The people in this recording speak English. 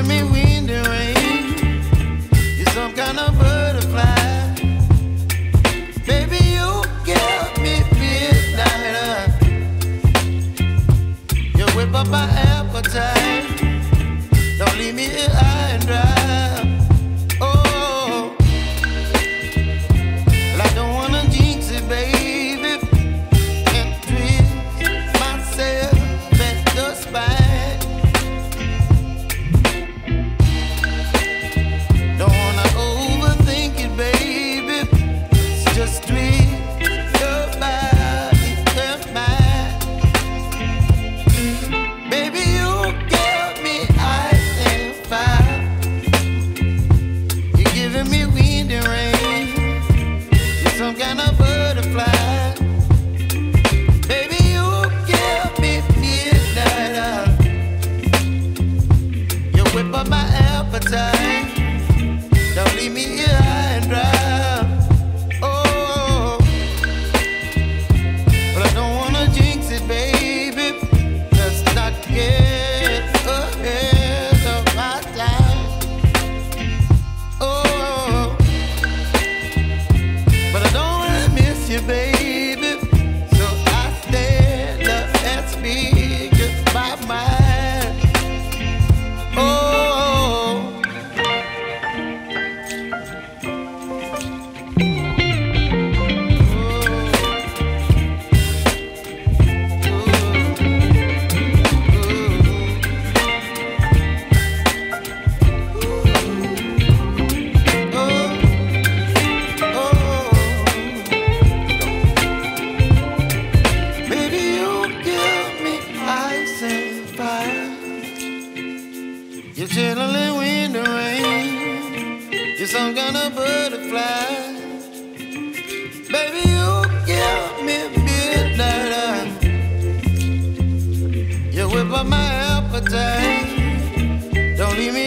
giving me wind and rain. You're some kind of butterfly. Baby, you give me midnight. You whip up my appetite. Don't leave me here high and dry. Oh, well, I don't wanna jinx it, baby, and twist myself at the spine. Don't wanna overthink it, baby. It's just twist your body and mine. Baby, you give me ice and fire. You're giving me wind and rain. You're some kind of butterfly. Baby, you give me midnight. You whip up my appetite. Don't leave me here high and dry. Oh, but I don't wanna jinx it, baby. Let's not get ahead of my time. Oh, but I don't wanna miss you, baby. So I stand up and speak just my mind. Oh. You're chilling wind and rain. You're some kind of butterfly. Baby, you give me midnight. You whip up my appetite. Don't leave me